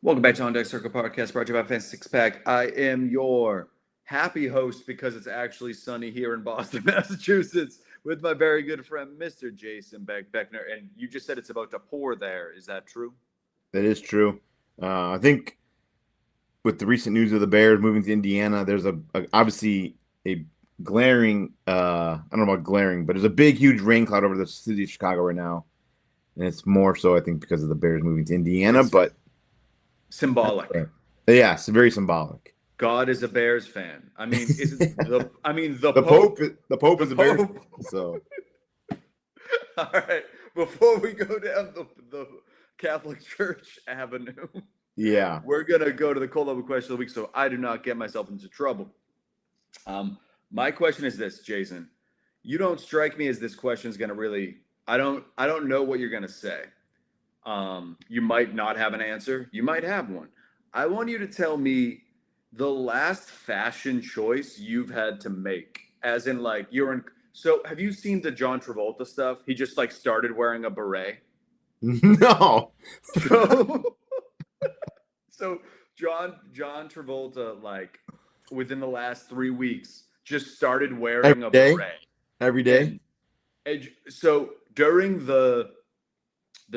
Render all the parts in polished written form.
Welcome back to On Deck Circle Podcast, brought to you by Fancy Six Pack. I am your happy host because it's actually sunny here in Boston, Massachusetts, with my very good friend, Mr. Jason Beckner. And you just said it's about to pour there. Is that true? That is true. I think with the recent news of the Bears moving to Indiana, there's obviously a glaring, I don't know about glaring, but there's a big, huge rain cloud over the city of Chicago right now. And it's more so, I think, because of the Bears moving to Indiana, but symbolic. Yeah, it's very symbolic. God is a Bears fan. I mean, is it the Pope is a Bears fan, so. All right. Before we go down the Catholic Church Avenue, we're gonna go to the cold open question of the week, so I do not get myself into trouble. My question is this, Jason. You don't strike me as this question is gonna really. I don't know what you're gonna say. You might not have an answer. You might have one. I want you to tell me the last fashion choice you've had to make, as in like you're in. So have you seen the John Travolta stuff? He just like started wearing a beret. No. So John Travolta, like within the last 3 weeks, just started wearing a beret every day. And so during the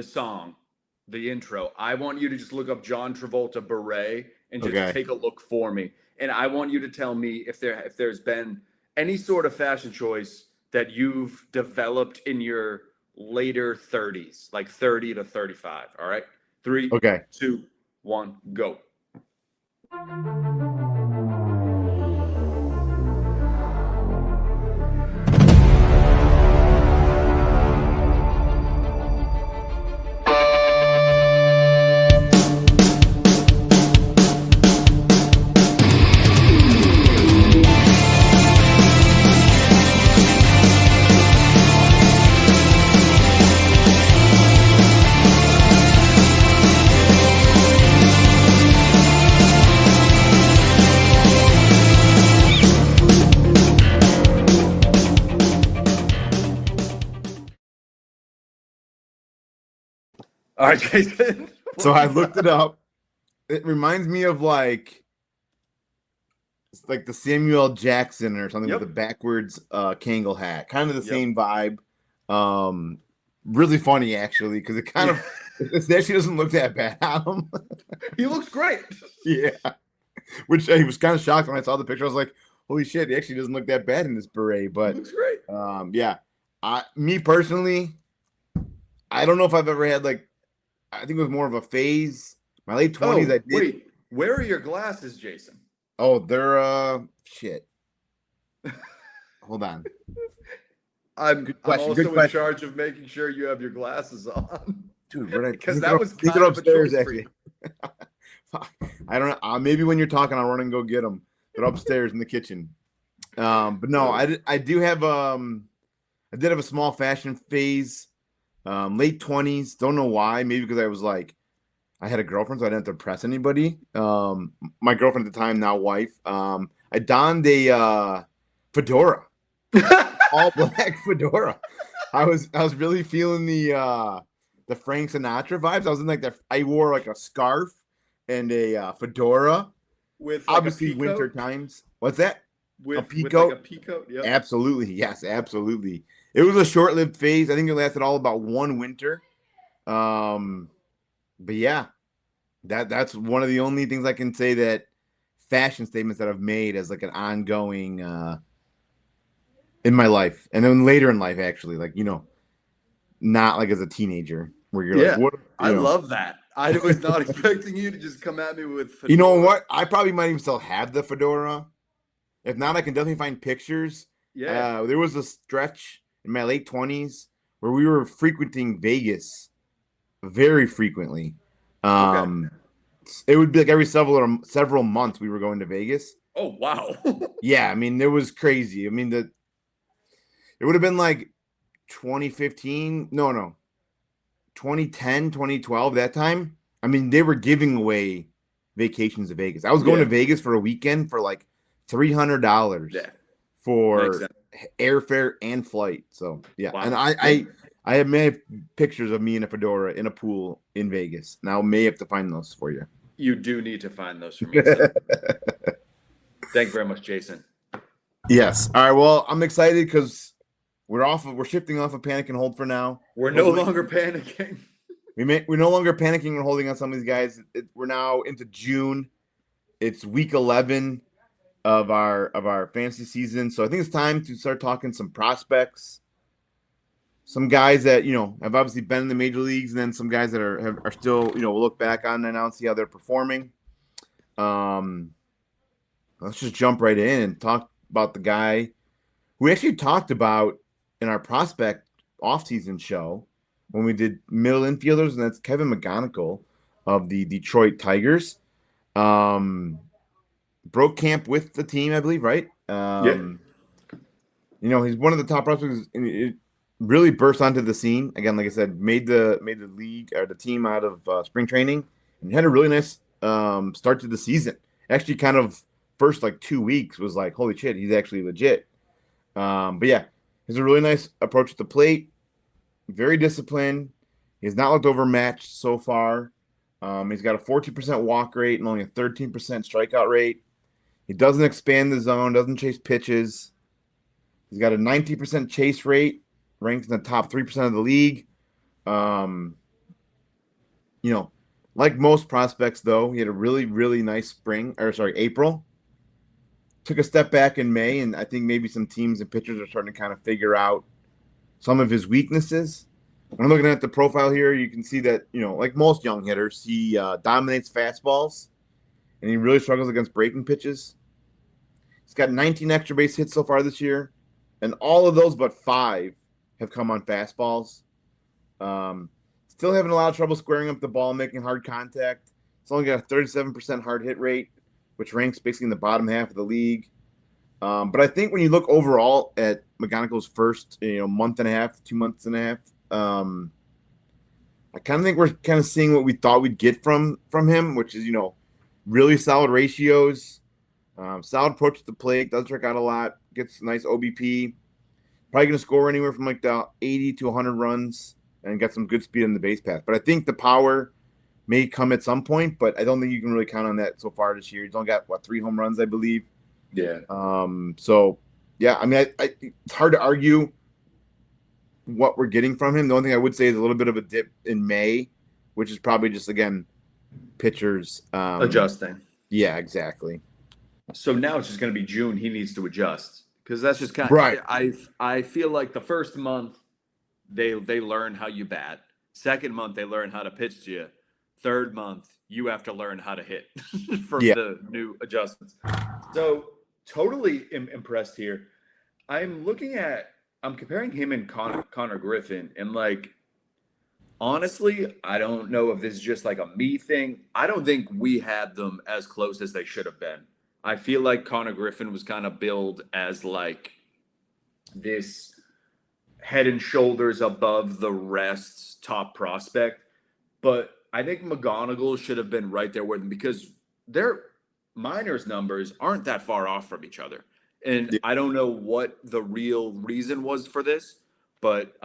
song, the intro, I want you to just look up John Travolta beret and just take a look for me. And I want you to tell me if there's been any sort of fashion choice that you've developed in your later 30s, like 30 to 35. All right. 3, 2, 1, go. All right, Jason. So I looked it up. It reminds me of like the Samuel Jackson or something with a backwards Kangol hat. Kind of the same vibe. Really funny actually, because it kind of it actually doesn't look that bad on him. He looks great. Yeah. Which I was kind of shocked when I saw the picture. I was like, holy shit, he actually doesn't look that bad in this beret. But he looks great. Yeah. Me personally, I don't know if I've ever had like, I think it was more of a phase. My late 20s, I did. Wait, where are your glasses, Jason? Oh, they're shit. Hold on. I'm also in charge of making sure you have your glasses on. Dude, where did I because that was kind of upstairs, actually. I don't know. Maybe when you're talking, I'll run and go get them. They're upstairs in the kitchen. But no, I do have I did have a small fashion phase. Late 20s, don't know why. Maybe because I was like, I had a girlfriend, so I didn't have to impress anybody. My girlfriend at the time, now wife. I donned a fedora, all black fedora. I was really feeling the Frank Sinatra vibes. I was in like I wore like a scarf and a fedora. With like obviously winter times. What's that? With a peacoat? Yeah. Absolutely. Yes, absolutely. It was a short-lived phase. I think it lasted all about one winter. But yeah, that's one of the only things I can say that fashion statements that I've made as like an ongoing in my life. And then later in life, actually, like, not like as a teenager where you're like, what? I love that. I was not expecting you to just come at me with fedora. You know what? I probably might even still have the fedora. If not, I can definitely find pictures. Yeah. There was a stretch in my late 20s where we were frequenting Vegas very frequently. It would be like every several months we were going to Vegas. Oh, wow. Yeah, I mean, it was crazy. I mean, it would have been like 2015. No. 2010, 2012, that time. I mean, they were giving away vacations to Vegas. I was going to Vegas for a weekend for like $300 for airfare and flight. So yeah, wow. And I have many pictures of me in a fedora in a pool in Vegas. Now I may have to find those for you. You do need to find those for me. So. Thank you very much, Jason. Yes. All right. Well, I'm excited because we're shifting off of panic and hold for now. We're no longer panicking. We're no longer panicking and holding on some of these guys. We're now into June. It's week 11 of our fantasy season. So I think it's time to start talking some prospects. Some guys that, have obviously been in the major leagues, and then some guys that are still, we'll look back on and now and see how they're performing. Let's just jump right in and talk about the guy who we actually talked about in our prospect offseason show when we did middle infielders, and that's Kevin McGonigle of the Detroit Tigers. Broke camp with the team, I believe, right? Yeah. He's one of the top prospects. It really burst onto the scene again. Like I said, made the league or the team out of spring training, and had a really nice start to the season. Actually, kind of first 2 weeks was like, holy shit, he's actually legit. But yeah, he's a really nice approach at the plate. Very disciplined. He has not looked overmatched so far. He's got a 14% walk rate and only a 13% strikeout rate. He doesn't expand the zone, doesn't chase pitches. He's got a 19% chase rate, ranked in the top 3% of the league. Like most prospects, though, he had a really, really nice April. Took a step back in May, and I think maybe some teams and pitchers are starting to kind of figure out some of his weaknesses. When I'm looking at the profile here, you can see that, like most young hitters, he dominates fastballs, and he really struggles against breaking pitches. He's got 19 extra base hits so far this year, and all of those but 5 have come on fastballs. Still having a lot of trouble squaring up the ball, making hard contact. It's only got a 37% hard hit rate, which ranks basically in the bottom half of the league. But I think when you look overall at McGonigle's first, month and a half, 2 months and a half, I kind of think we're kind of seeing what we thought we'd get from him, which is, really solid ratios, solid approach to the plate, does strike out a lot, gets a nice OBP, probably going to score anywhere from the 80 to 100 runs and get some good speed on the base path. But I think the power may come at some point, but I don't think you can really count on that so far this year. He's only got 3 home runs, I believe. Yeah. So yeah, I mean, it's hard to argue what we're getting from him. The only thing I would say is a little bit of a dip in May, which is probably just, again, pitchers adjusting. Yeah, exactly. So now it's just going to be June. He needs to adjust because that's just kind of right. I feel like the first month they learn how you bat. Second month they learn how to pitch to you. Third month you have to learn how to hit from the new adjustments. So totally impressed here. I'm comparing him and Connor Griffin, and honestly, I don't know if this is just a me thing. I don't think we had them as close as they should have been. I feel like Connor Griffin was kind of billed as this head and shoulders above the rest top prospect, but I think McGonigle should have been right there with him because their minors numbers aren't that far off from each other. And I don't know what the real reason was for this, but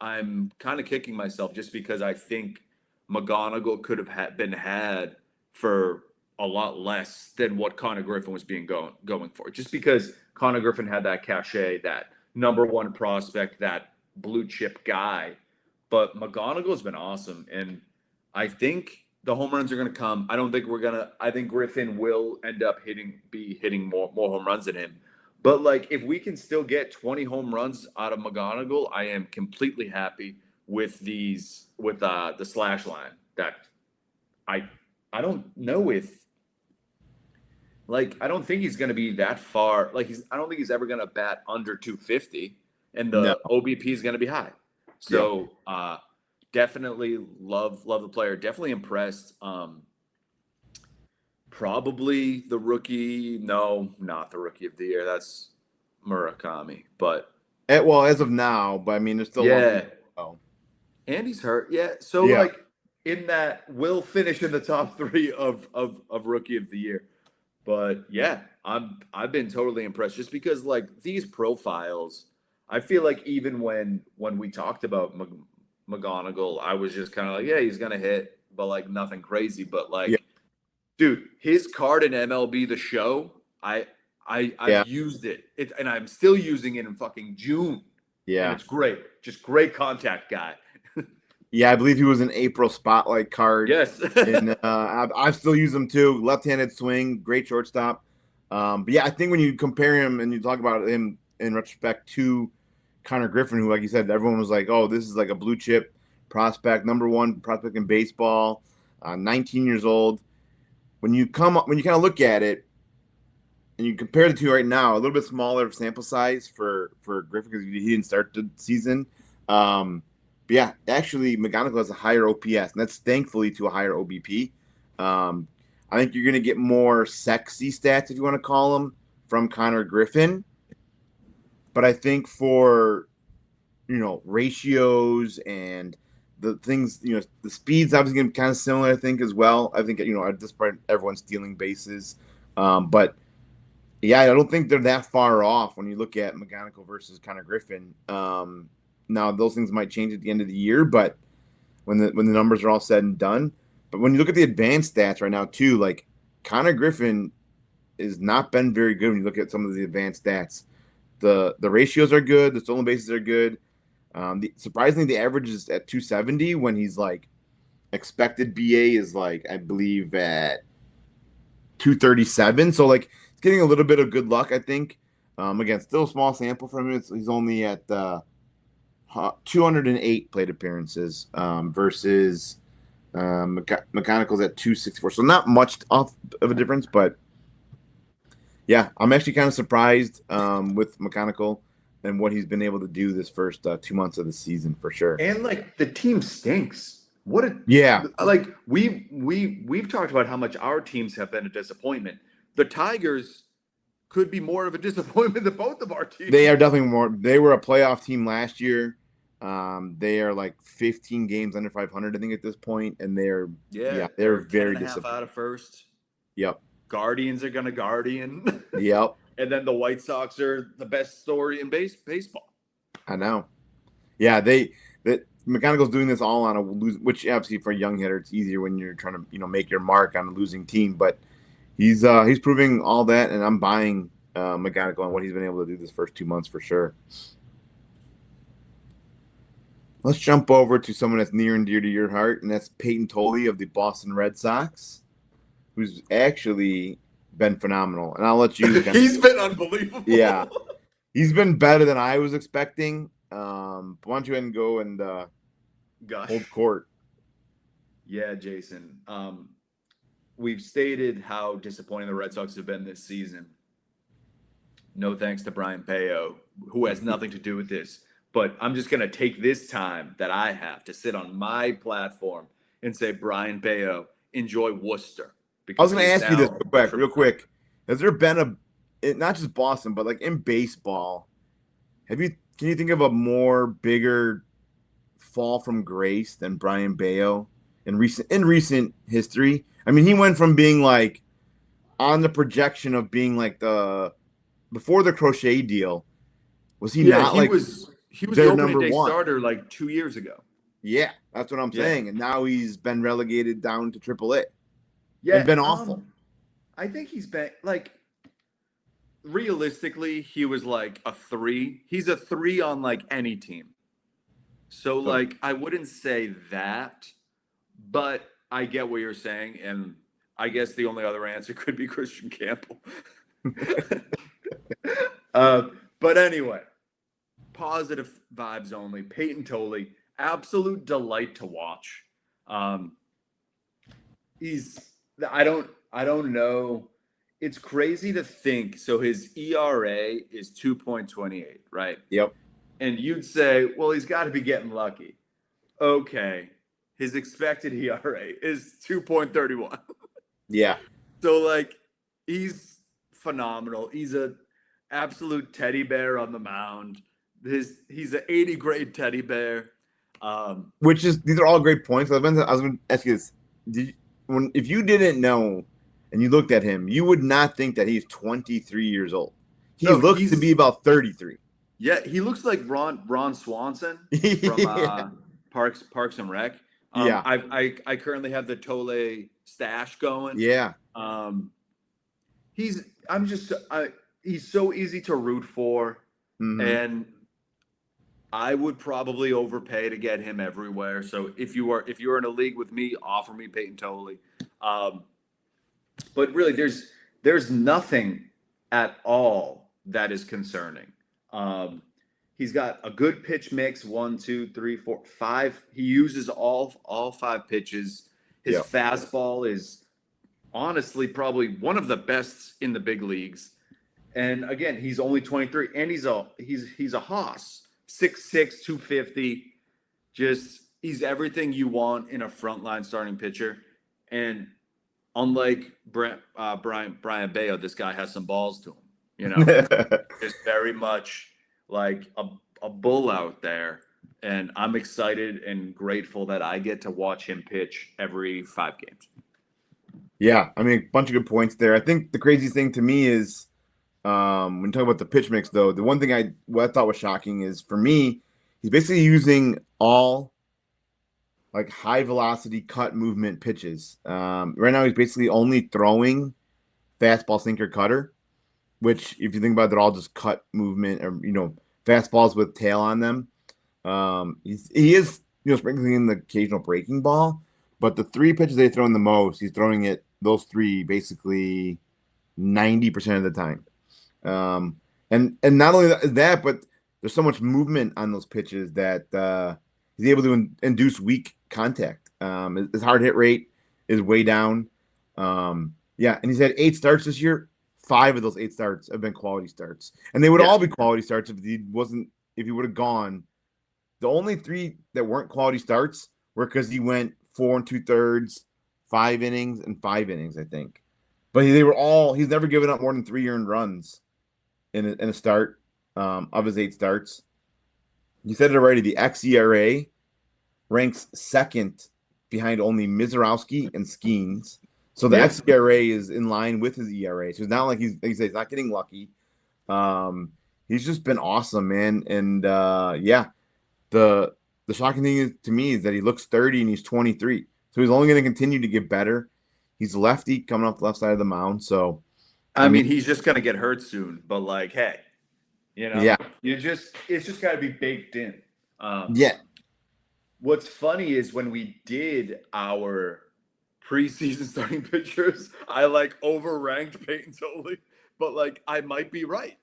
I'm kind of kicking myself just because I think McGonigle could have been had for a lot less than what Connor Griffin was going for. Just because Connor Griffin had that cachet, that number one prospect, that blue chip guy. But McGonigle's been awesome, and I think the home runs are going to come. I think Griffin will end up hitting more home runs than him. But if we can still get 20 home runs out of McGonigle, I am completely happy with the slash line. That I don't know if I don't think he's going to be that far. I don't think he's ever going to bat under 250, and the OBP is going to be high. So definitely love the player. Definitely impressed. Probably the rookie. No, not the rookie of the year. That's Murakami. But as of now, but I mean, there's still and he's hurt. Yeah. So in that, we'll finish in the top 3 of rookie of the year. But yeah, I've been totally impressed just because these profiles. I feel even when we talked about McGonigle, I was just kind of he's gonna hit, but nothing crazy. But Dude, his card in MLB The Show, I've used it. And I'm still using it in fucking June. Yeah. And it's great. Just great contact guy. Yeah, I believe he was an April Spotlight card. Yes. And I still use him too. Left-handed swing, great shortstop. But yeah, I think when you compare him and you talk about him in retrospect to Connor Griffin, who, like you said, everyone was like, oh, this is like a blue chip prospect, number one prospect in baseball, 19 years old. When you kind of look at it and you compare the two right now, a little bit smaller sample size for Griffin because he didn't start the season. But yeah, actually, McGonigle has a higher OPS, and that's thankfully to a higher OBP. I think you're going to get more sexy stats, if you want to call them, from Connor Griffin. But I think for, ratios and the things, the speed's obviously going to be kind of similar, I think, as well. I think, at this point, everyone's stealing bases. But, yeah, I don't think they're that far off when you look at McGonigle versus Connor Griffin. Now, those things might change at the end of the year, but when the numbers are all said and done. But when you look at the advanced stats right now, too, like Connor Griffin has not been very good when you look at some of the advanced stats. The ratios are good. The stolen bases are good. Surprisingly, the average is at 270 when he's like expected BA is like, I believe, at 237. So, like, he's getting a little bit of good luck, I think. Again, still a small sample from him. He's only at 208 plate appearances versus McGonigle's at 264. So not much off of a difference, but yeah, I'm actually kind of surprised with McGonigle and what he's been able to do this first 2 months of the season for sure. And like the team stinks. Like we've talked about how much our teams have been a disappointment. The Tigers could be more of a disappointment than both of our teams. They are definitely more. They were a playoff team last year. They are like 15 games under 500, I think, at this point, and they're very disappointed. Out of first. Yep. Guardians are gonna Guardian. Yep. And then the White Sox are the best story in baseball. I know. Yeah, McGonigle's doing this all on a lose, which obviously for a young hitter it's easier when you're trying to make your mark on a losing team, but he's proving all that, and I'm buying McGonigle on what he's been able to do this first 2 months for sure. Let's jump over to someone that's near and dear to your heart, and that's Payton Toile of the Boston Red Sox, who's actually been phenomenal. And I'll let you. He's been unbelievable. Yeah, he's been better than I was expecting. Why don't you go ahead and go and hold court? Yeah, Jason. We've stated how disappointing the Red Sox have been this season. No thanks to Brian Payton, who has nothing to do with this. But I'm just going to take this time that I have to sit on my platform and say, Brian Payton, enjoy Worcester. I was going to ask you this real quick. Has there been not just Boston, but like in baseball, can you think of a bigger fall from grace than Brian Payton in recent history? I mean, he went from being like on the projection of being like before the Crochet deal. Was he not like he was the opening number day one starter like 2 years ago. Yeah, that's what I'm saying. And now he's been relegated down to AAA. Yeah, and been awful. I think he's been like realistically, he was like a 3. He's a 3 on like any team. So like I wouldn't say that, but I get what you're saying, and I guess the only other answer could be Christian Campbell. But anyway, positive vibes only. Payton Toile, absolute delight to watch. I don't know. It's crazy to think. So his ERA is 2.28, right? Yep. And you'd say, well, he's got to be getting lucky. Okay. His expected ERA is 2.31. Yeah. So like he's phenomenal. He's a absolute teddy bear on the mound. He's an 80 grade teddy bear. These are all great points. I was going to ask you this: if you didn't know and you looked at him, you would not think that he's 23 years old. He looks to be about 33. Yeah, he looks like Ron Swanson from Parks and Rec. Yeah. I currently have the Toile stash going. Yeah. He's so easy to root for, and I would probably overpay to get him everywhere. So if you're in a league with me, offer me Payton Toile. But really, there's nothing at all that is concerning. He's got a good pitch mix, 1, 2, 3, 4, 5. He uses all 5 pitches. His fastball is honestly probably one of the best in the big leagues. And again, he's only 23, and he's a hoss, 6'6", 250. Just he's everything you want in a frontline starting pitcher. And unlike Brian Bayo, this guy has some balls to him. You know, it's very much like a bull out there, and I'm excited and grateful that I get to watch him pitch every 5 games. Yeah, I mean, a bunch of good points there. I think the craziest thing to me is when you talk about the pitch mix, though, the one thing what I thought was shocking is, for me, he's basically using all like high velocity cut movement pitches. Right now, he's basically only throwing fastball, sinker, cutter, which, if you think about it, they're all just cut movement, or fastballs with tail on them. He is sprinkling in the occasional breaking ball, but the 3 pitches they throw in the most, he's throwing it those 3 basically 90% of the time. And not only that, but there's so much movement on those pitches that he's able to induce weak contact. His hard hit rate is way down. And he's had 8 starts this year. 5 of those 8 starts have been quality starts, and they would all be quality starts if he would have gone. The only 3 that weren't quality starts were because he went 4 2/3, 5 innings, and 5 innings, I think. But they were all. He's never given up more than 3 earned runs in a start of his 8 starts. You said it already. The xERA ranks 2nd behind only Mizorowski and Skeens. So the xERA is in line with his ERA. So it's not like he's not getting lucky. He's just been awesome, man. And the shocking thing to me is that he looks 30 and he's 23. So he's only going to continue to get better. He's lefty coming off the left side of the mound. So I mean he's just going to get hurt soon. But like, hey, it's just got to be baked in. What's funny is when we did our preseason starting pitchers, I overranked Payton Toile, but I might be right.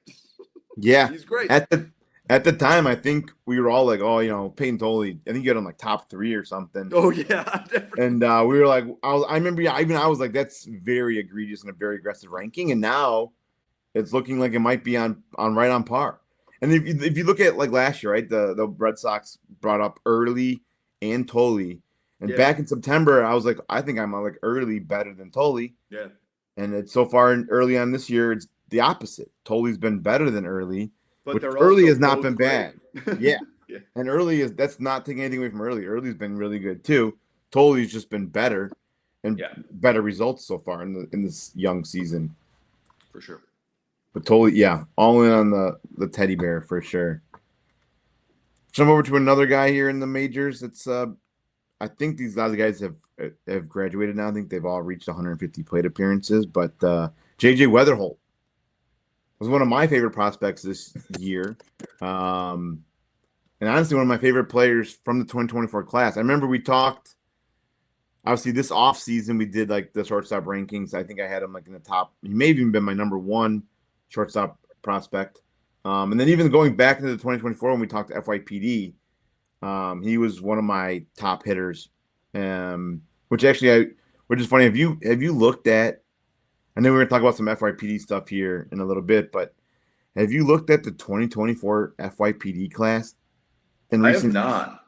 Yeah, he's great. At the time, I think we were all like, oh, Payton Toile. I think you had him top 3 or something. Oh yeah, definitely. And we were like, I remember, I was like, that's very egregious and a very aggressive ranking. And now it's looking like it might be on right on par. And if you look at last year, right, the Red Sox brought up Early and Toile. And back in September, I was like, I think I'm Early better than Toile. Yeah. And it's so far early on this year, it's the opposite. Toile's been better than Early, but Early has not been bad. Yeah. And that's not taking anything away from Early. Early's been really good too. Toile's just been better and better results so far in this young season. For sure. But Toile, all in on the teddy bear for sure. Jump over to another guy here in the majors. It's I think these other guys have graduated now. I think they've all reached 150 plate appearances. But J.J. Wetherholt was one of my favorite prospects this year. And honestly, one of my favorite players from the 2024 class. I remember we talked, obviously, this offseason, we did the shortstop rankings. I think I had him in the top. He may have even been my number 1 shortstop prospect. And then even going back into the 2024 when we talked to FYPD, he was one of my top hitters, which is funny. Have you looked at? I know we're gonna talk about some FYPD stuff here in a little bit, but have you looked at the 2024 FYPD class? I have not.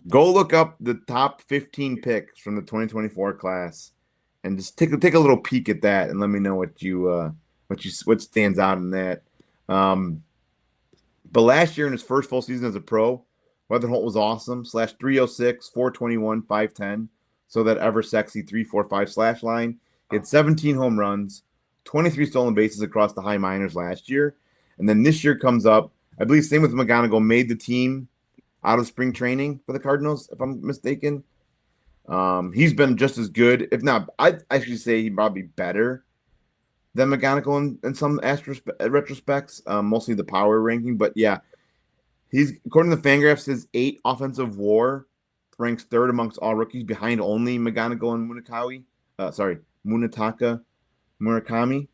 Go look up the top 15 picks from the 2024 class, and just take a little peek at that, and let me know what stands out in that. But last year in his first full season as a pro, Wetherholt was awesome. /306, 421, 510. So that ever sexy 3-4-5 line. He had 17 home runs, 23 stolen bases across the high minors last year. And then this year comes up, I believe same with McGonigle, made the team out of spring training for the Cardinals, if I'm mistaken. He's been just as good, if not, I'd actually say he'd probably be better than McGonigle in some retrospects, mostly the power ranking. But yeah, he's, according to Fangraphs, his 8 offensive WAR ranks 3rd amongst all rookies, behind only McGonigle and Munetaka Murakami.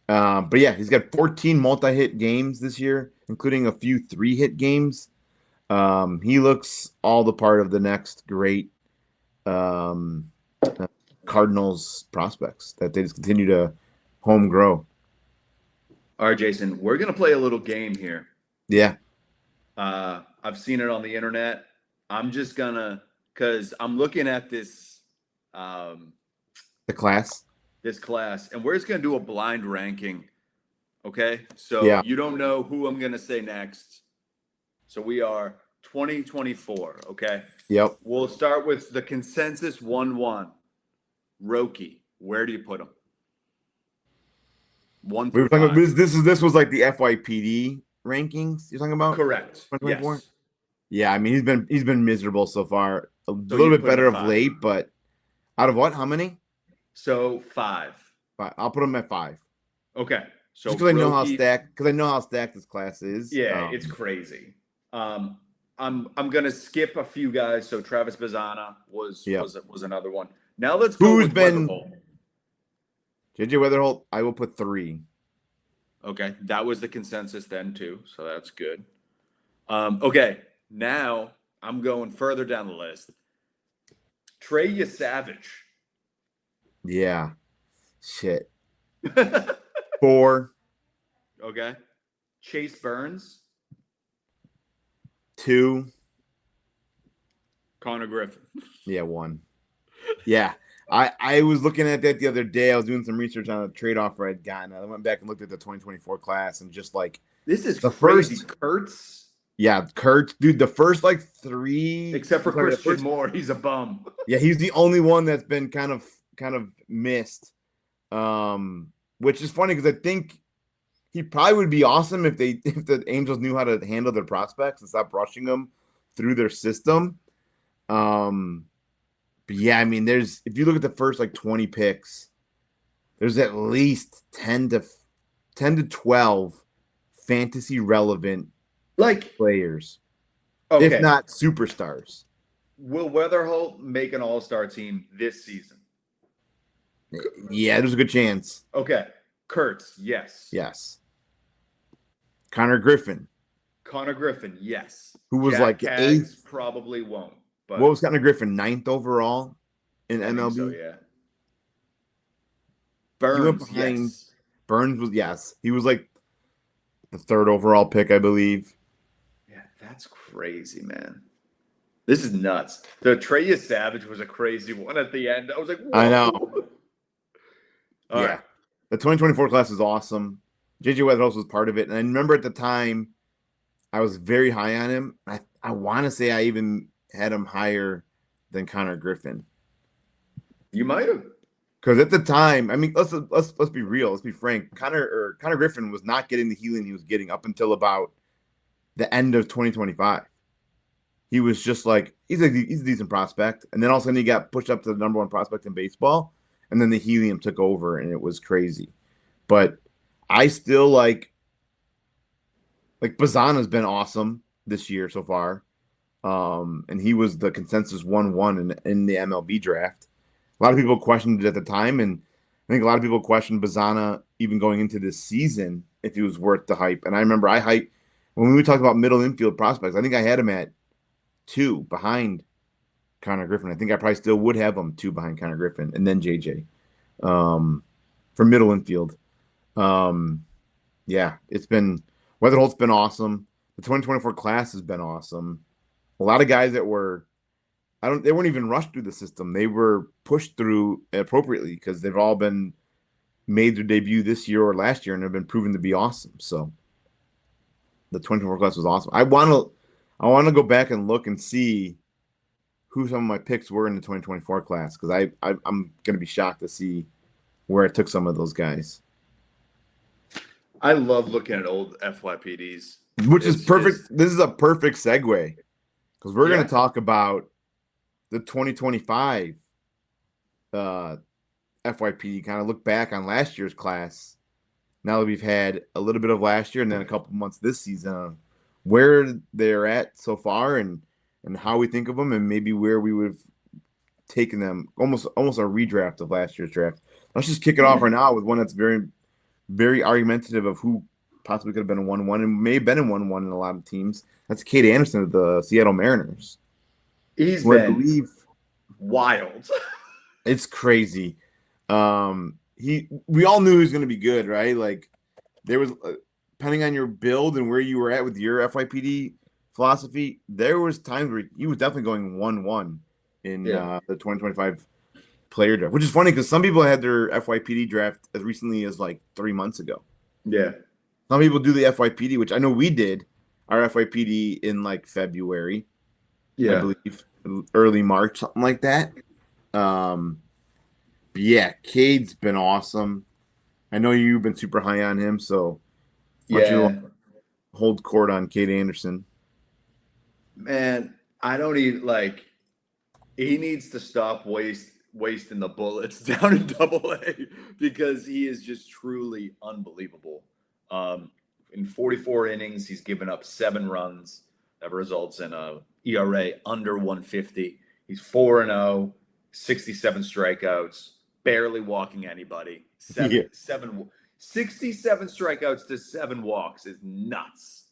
But yeah, he's got 14 multi-hit games this year, including a few 3-hit games. He looks all the part of the next great Cardinals prospects that they just continue to home grow. All right, Jason, we're going to play a little game here. Yeah. I've seen it on the internet. I'm just going to, because I'm looking at this. The class. This class, and we're just going to do a blind ranking. Okay. So you don't know who I'm going to say next. So we are 2024. Okay. Yep. We'll start with the consensus 1-1. Roki, where do you put him? 1 we were talking about this was like the FYPD rankings you're talking about? Correct. 2024? Yes. Yeah, I mean he's been miserable so far. A little bit better of late, but out of what? How many? So 5. I'll put him at 5. Okay. So because I know how stacked this class is. Yeah, it's crazy. I'm gonna skip a few guys. So Travis Bazzana was another one. Now let's go with Wetherholt. JJ Wetherholt, I will put 3. Okay, that was the consensus then too, so that's good. Okay, now I'm going further down the list. Trey Savage. Yeah. Shit. 4. Okay. Chase Burns. 2. Connor Griffin. Yeah, 1. Yeah. I was looking at that the other day. I was doing some research on a trade offer I'd gotten. I went back and looked at the 2024 class and just like this is the crazy. Kurtz. Yeah, Kurtz, dude. The first like 3, except for Christian Moore, he's a bum. Yeah, he's the only one that's been kind of missed. Which is funny because I think he probably would be awesome if the Angels knew how to handle their prospects and stop rushing them through their system. But yeah, I mean, if you look at the first like 20 picks, there's at least 10 to 12 fantasy relevant players, if not superstars. Will Wetherholt make an all-star team this season? Yeah, there's a good chance. Okay. Kurtz, yes. Yes. Connor Griffin, yes. Who was like 8th? Probably won't. But what was Connor Griffin? 9th overall in MLB? So, yeah. Burns, yes. Burns was, yes. He was like the 3rd overall pick, I believe. Yeah, that's crazy, man. This is nuts. The Trey Savage was a crazy one at the end. I was like, whoa. I know. All right. The 2024 class is awesome. JJ Wetherholt was part of it. And I remember at the time, I was very high on him. I want to say I even had him higher than Connor Griffin. You might have. Because at the time, I mean, let's be real. Let's be frank. Connor Griffin was not getting the healing he was getting up until about the end of 2025. He was just like, he's a decent prospect. And then all of a sudden he got pushed up to the number 1 prospect in baseball. And then the helium took over and it was crazy. But I still like Bazzana's been awesome this year so far. And he was the consensus 1-1 in the MLB draft. A lot of people questioned it at the time, and I think a lot of people questioned Bazzana even going into this season if he was worth the hype. And I remember I hyped when we talked about middle infield prospects. I think I had him at 2 behind Connor Griffin. I think I probably still would have him 2 behind Connor Griffin, and then JJ for middle infield. Yeah, it's been Weatherholt's been awesome. The 2024 class has been awesome. A lot of guys that were they weren't even rushed through the system. They were pushed through appropriately because they've all been made their debut this year or last year and have been proven to be awesome. So the 2024 class was awesome. I want to go back and look and see who some of my picks were in the 2024 class because I'm going to be shocked to see where I took some of those guys. I love looking at old FYPDs. Which is perfect. This is a perfect segue because we're going to talk about the 2025 FYP, kind of look back on last year's class, now that we've had a little bit of last year and then a couple months this season, where they're at so far and how we think of them and maybe where we would have taken them, almost a redraft of last year's draft. Let's just kick it off right now with one that's very, very argumentative of who possibly could have been a 1-1 and may have been a 1-1 in a lot of teams. That's Cade Anderson of the Seattle Mariners. He's been wild. It's crazy. We all knew he was going to be good, right? Like there was, depending on your build and where you were at with your FYPD philosophy, there was times where he was definitely going 1-1 in the 2025 player draft, which is funny because some people had their FYPD draft as recently as like 3 months ago. Yeah. Some people do the FYPD, which I know we did our FYPD in like February. Yeah. I believe early March, something like that. But yeah, Cade's been awesome. I know you've been super high on him, so why don't you hold court on Cade Anderson? Man, I don't even like. He needs to stop wasting the bullets down in AA because he is just truly unbelievable. In 44 innings, he's given up 7 runs. That results in a ERA under 150. He's 4-0, 67 strikeouts, barely walking anybody. 67 strikeouts to 7 walks is nuts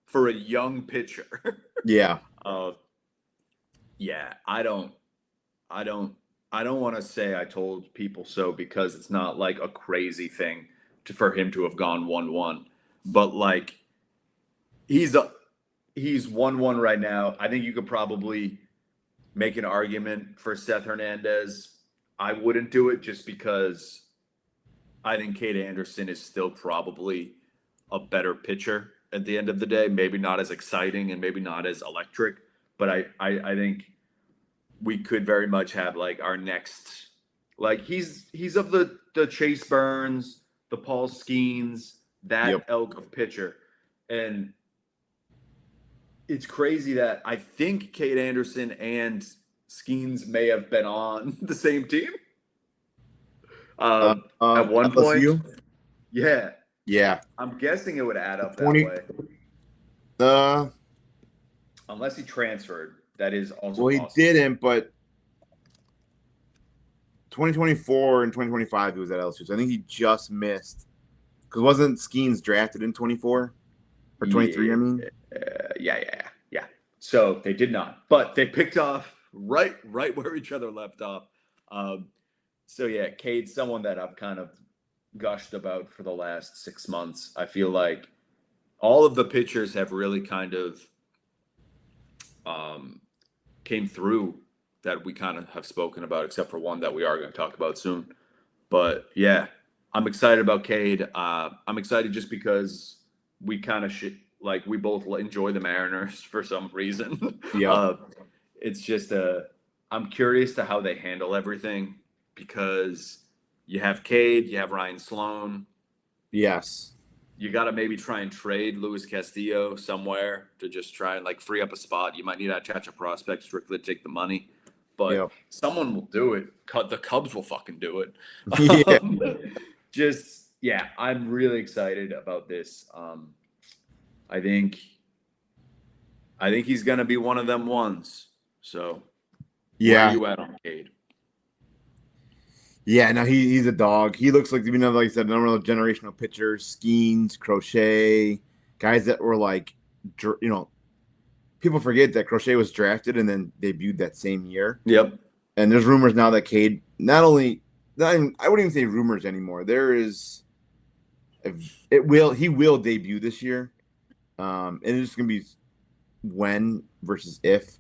for a young pitcher. Yeah. Yeah, I don't want to say I told people so because it's not like a crazy thing for him to have gone 1-1, but like he's 1-1 right now. I think you could probably make an argument for Seth Hernandez. I wouldn't do it just because I think Cade Anderson is still probably a better pitcher at the end of the day. Maybe not as exciting and maybe not as electric, but I think we could very much have like our next, like he's of the Chase Burns, the Paul Skeens, that ilk of pitcher. And it's crazy that I think Cade Anderson and Skeens may have been on the same team at one LSU? point. Yeah. Yeah. I'm guessing it would add up that way. Unless he transferred. That is also well, possible. He didn't, but 2024 and 2025 he was at LSU. So I think he just missed. Because wasn't Skeens drafted in 24? Or 23, I mean? Yeah. So they did not. But they picked off right where each other left off. So yeah, Cade's someone that I've kind of gushed about for the last 6 months. I feel like all of the pitchers have really kind of came through that we kind of have spoken about, except for one that we are going to talk about soon. But yeah, I'm excited about Cade. I'm excited just because we kind of we both enjoy the Mariners for some reason. Yeah. It's just I'm curious to how they handle everything because you have Cade, you have Ryan Sloan. Yes. You got to maybe try and trade Luis Castillo somewhere to just try and like free up a spot. You might need to catch a prospect strictly to take the money, but someone will do it. The Cubs will fucking do it. I'm really excited about this. I think he's going to be one of them ones. So where are you at on Cade? Yeah, no, he's a dog. He looks like, like you said, another generational pitchers, Skeens, Crochet, guys that were like, people forget that Crochet was drafted and then debuted that same year. Yep. And there's rumors now that Cade I wouldn't even say rumors anymore. He will debut this year. And it's just going to be when versus if.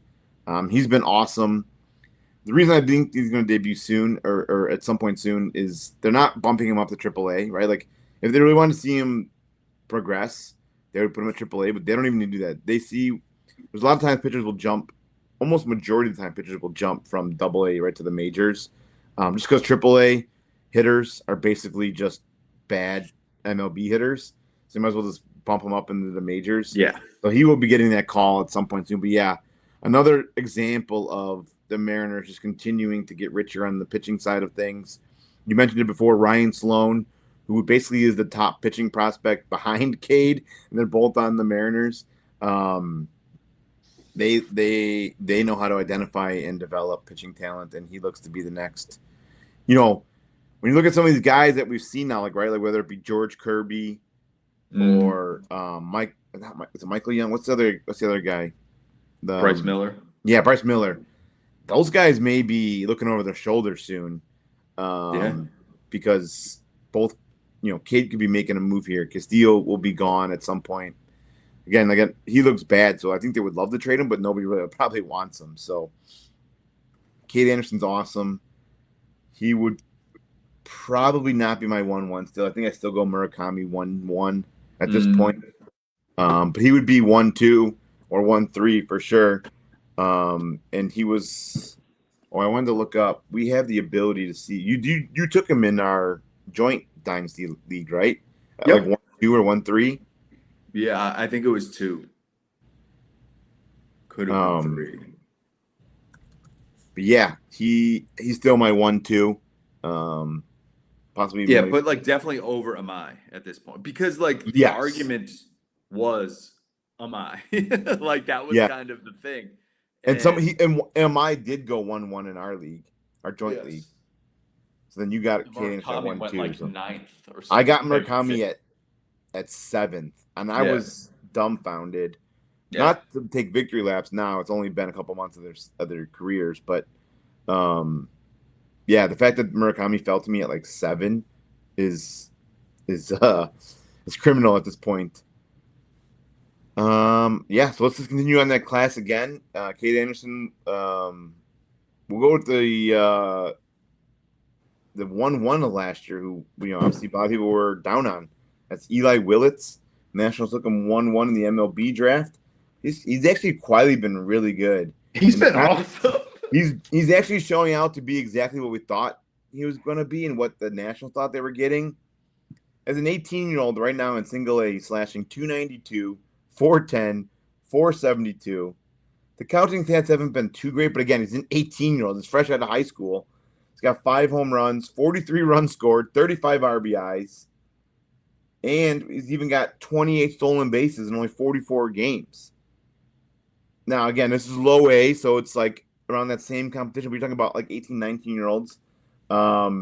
He's been awesome. The reason I think he's going to debut soon or at some point soon is they're not bumping him up to AAA, right? Like if they really want to see him progress, they would put him at AAA, but they don't even need to do that. There's a lot of times pitchers will jump, almost majority of the time pitchers will jump from AA right to the majors, just because AAA hitters are basically just bad MLB hitters. So you might as well just bump him up into the majors. Yeah. So he will be getting that call at some point soon. But yeah, another example of the Mariners just continuing to get richer on the pitching side of things. You mentioned it before, Ryan Sloan, who basically is the top pitching prospect behind Cade, and they're both on the Mariners. They know how to identify and develop pitching talent, and he looks to be the next. You know, when you look at some of these guys that we've seen now, like whether it be George Kirby or is it Michael Young? What's the other guy? Bryce Miller. Yeah, Bryce Miller. Those guys may be looking over their shoulders soon, because both, Cade could be making a move here. Castillo will be gone at some point. Again, he looks bad, so I think they would love to trade him, but nobody really probably wants him. So, Cade Anderson's awesome. He would probably not be my 1-1 still. I think I still go Murakami 1-1 at this point. But he would be 1-2 or 1-3 for sure. And he was. Oh, I wanted to look up. We have the ability to see. You took him in our joint Dynasty league, right? Yep. Like 1-2 or 1-3. Yeah, I think it was 2. Could have been 3. But yeah, he's still my 1-2. Possibly. Yeah, but definitely over Amai at this point, because the argument was Amai. That was kind of the thing. And Amai did go 1-1 in our league, our joint league. So then you got Cade at 1-2. Went 9th or something. I got Murakami at 7th, and I was dumbfounded. Yeah. Not to take victory laps now. It's only been a couple months of their careers, but the fact that Murakami fell to me at 7 is criminal at this point. So let's just continue on that class again. Cade Anderson. We'll go with the 1-1 of last year, who obviously a lot of people were down on. That's Eli Willlets. Nationals took him 1-1 in the MLB draft. He's actually quietly been really good. He's been awesome. He's actually showing out to be exactly what we thought he was going to be and what the Nationals thought they were getting. As an 18-year-old right now in single A, slashing .292, .410, .472. The counting stats haven't been too great, but again, he's an 18-year-old. He's fresh out of high school. He's got 5 home runs, 43 runs scored, 35 RBIs, and he's even got 28 stolen bases in only 44 games. Now, again, this is low A, so it's around that same competition. We're talking about 18, 19-year-olds. But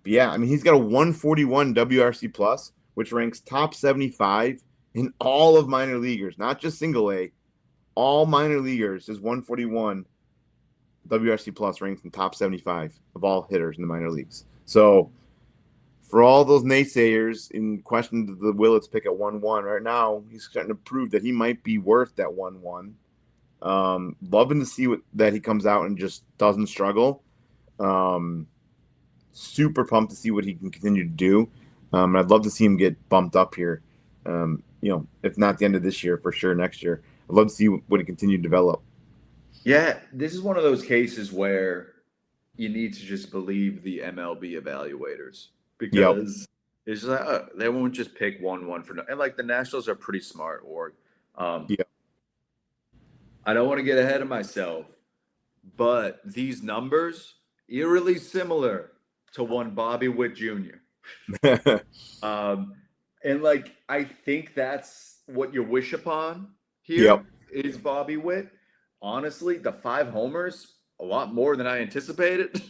yeah, I mean, he's got a 141 WRC plus, which ranks top 75 in all of minor leaguers, not just single A. All minor leaguers is 141 WRC plus ranks in top 75 of all hitters in the minor leagues. So for all those naysayers in question the Willlets pick at 1-1, right now he's starting to prove that he might be worth that 1-1. Loving to see that he comes out and just doesn't struggle. Super pumped to see what he can continue to do. I'd love to see him get bumped up here. If not the end of this year, for sure next year. I'd love to see what he continue to develop. Yeah, this is one of those cases where you need to just believe the MLB evaluators, because it's they won't just pick 1-1 for no. And the Nationals are pretty smart org. I don't want to get ahead of myself, but these numbers eerily similar to one Bobby Witt Jr. And I think that's what you wish upon here is Bobby Witt. Honestly, the 5 homers, a lot more than I anticipated.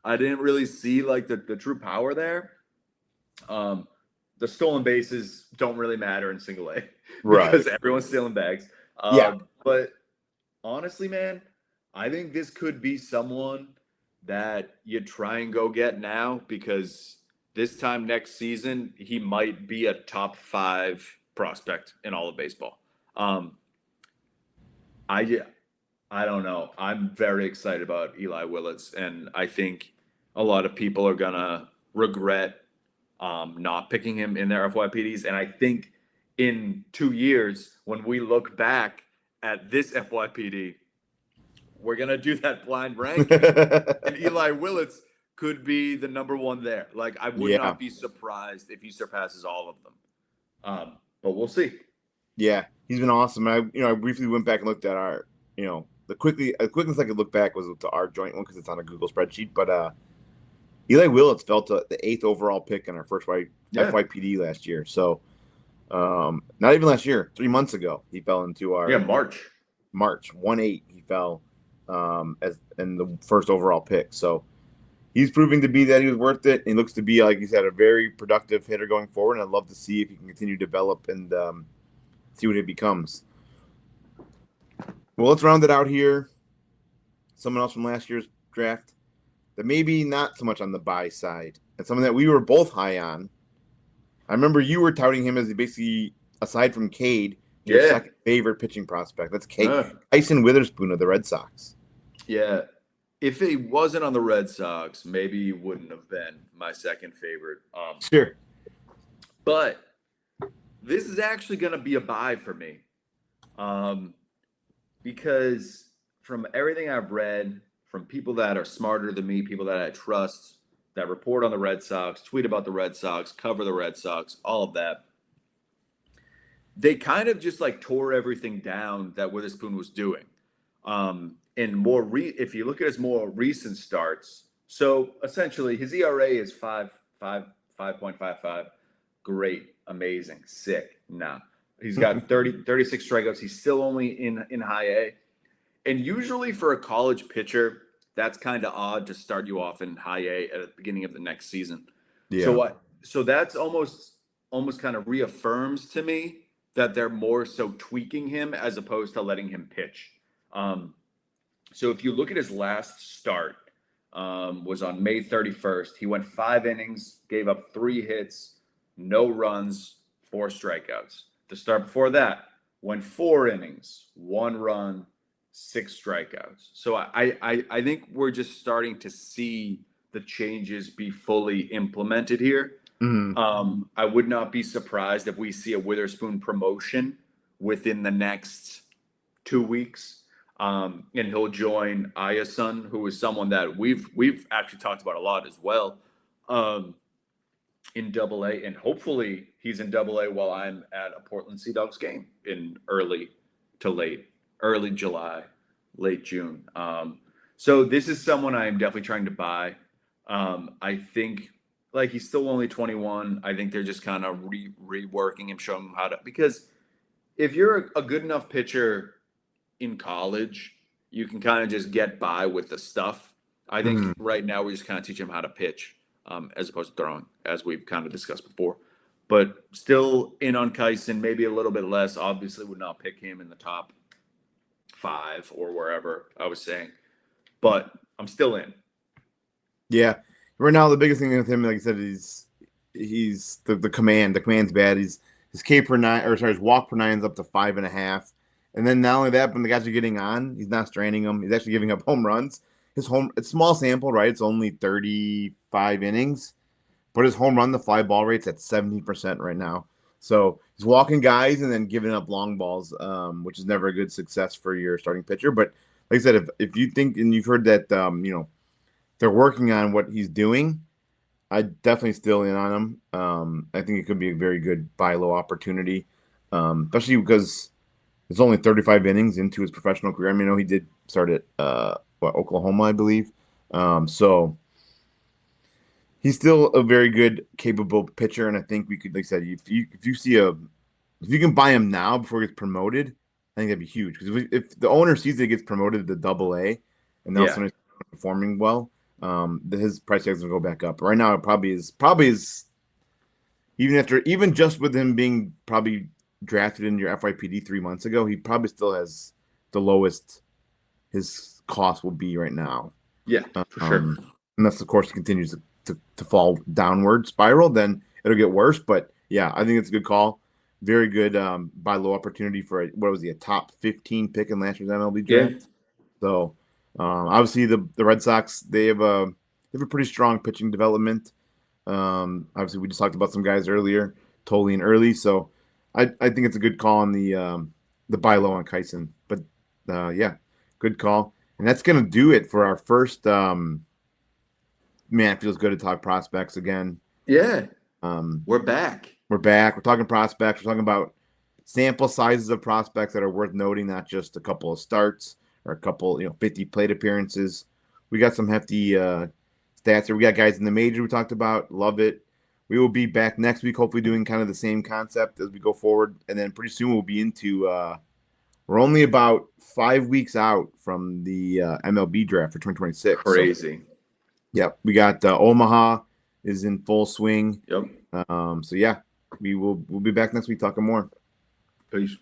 I didn't really see the true power there. The stolen bases don't really matter in single A, right? Because everyone's stealing bags. But honestly, man, I think this could be someone that you try and go get now, because this time next season, he might be a top 5 prospect in all of baseball. I don't know. I'm very excited about Eli Willlets, and I think a lot of people are gonna regret not picking him in their FYPDs. And I think in 2 years, when we look back at this FYPD, we're gonna do that blind ranking, and Eli Willlets could be the number 1 there. I would not be surprised if he surpasses all of them. But we'll see. Yeah, he's been awesome. I briefly went back and looked at our, the the quickest I could look back was to our joint one because it's on a Google spreadsheet. But Eli Willlets fell to the 8th overall pick in our first FYPD last year. So not even last year, 3 months ago, he fell into our March 1-8. He fell as in the first overall pick. So he's proving to be that he was worth it. He looks to be, like you said, a very productive hitter going forward. And I'd love to see if he can continue to develop and see what it becomes. Well, let's round it out here. Someone else from last year's draft that maybe not so much on the buy side, and someone that we were both high on. I remember you were touting him as basically, aside from Cade, your second favorite pitching prospect. That's Kyson Witherspoon of the Red Sox. Yeah. If he wasn't on the Red Sox, maybe he wouldn't have been my second favorite. Sure. But this is actually going to be a buy for me. Because from everything I've read, from people that are smarter than me, people that I trust, that report on the Red Sox, tweet about the Red Sox, cover the Red Sox, all of that, they kind of just like tore everything down that Witherspoon was doing. And if you look at his more recent starts, so essentially his ERA is 5.55. Great, amazing, sick. Now he's got 36 strikeouts. He's still only in high A. And usually for a college pitcher, that's kind of odd to start you off in high A at the beginning of the next season. Yeah. So that's almost kind of reaffirms to me that they're more so tweaking him as opposed to letting him pitch. So if you look at his last start, was on May 31st. He went 5 innings, gave up 3 hits, no runs, 4 strikeouts. The start before that went 4 innings, 1 run, 6 strikeouts. So I think we're just starting to see the changes be fully implemented here. Mm-hmm. I would not be surprised if we see a Witherspoon promotion within the next 2 weeks. And he'll join Kyson, who is someone that we've actually talked about a lot as well, in Double-A, and hopefully he's in Double-A while I'm at a Portland Sea Dogs game in early July, late June. So this is someone I am definitely trying to buy. I think like he's still only 21. I think they're just kind of reworking him, showing him how to, because if you're a good enough pitcher in college, you can kind of just get by with the stuff. I think right now we just kind of teach him how to pitch as opposed to throwing, as we've kind of discussed before. But still in on Kyson, maybe a little bit less. Obviously would not pick him in the top 5 or wherever I was saying. But I'm still in. Yeah. Right now the biggest thing with him, like I said, he's the command. The command's bad. His K per 9, or sorry, his walk per 9 is up to 5.5. And then not only that, when the guys are getting on, he's not stranding them. He's actually giving up home runs. It's small sample, right? It's only 35 innings, but his home run, the fly ball rate's at 70% right now. So he's walking guys and then giving up long balls, which is never a good success for your starting pitcher. But like I said, if you think, and you've heard that, they're working on what he's doing, I definitely still in on him. I think it could be a very good buy low opportunity, especially because it's only 35 innings into his professional career. I mean, I know he did start at Oklahoma, I believe. So he's still a very good, capable pitcher, and I think we could, like I said, if you can buy him now before he gets promoted, I think that'd be huge. Because if the owner sees that he gets promoted to Double-A, and now somebody's performing well, his price tag is gonna go back up. Right now, it probably is even just with him being probably drafted in your FYPD 3 months ago, he probably still has the lowest his cost will be right now. Yeah, for sure. Unless, of course, he continues to fall downward spiral, then it'll get worse. But yeah, I think it's a good call. Very good buy low opportunity for a top 15 pick in last year's MLB draft. Yeah. So obviously the Red Sox, they have a pretty strong pitching development. Obviously we just talked about some guys earlier, Toile and Early. So I think it's a good call on the buy low on Kyson. But yeah, good call. And that's gonna do it for our first man, it feels good to talk prospects again. Yeah. We're back. We're talking prospects. We're talking about sample sizes of prospects that are worth noting, not just a couple of starts. or a couple, 50 plate appearances. We got some hefty stats here. We got guys in the major we talked about. Love it. We will be back next week, hopefully doing kind of the same concept as we go forward. And then pretty soon we'll be into we're only about 5 weeks out from the MLB draft for 2026. Crazy. So, yep. We got Omaha is in full swing. Yep. So yeah, we'll be back next week talking more. Peace.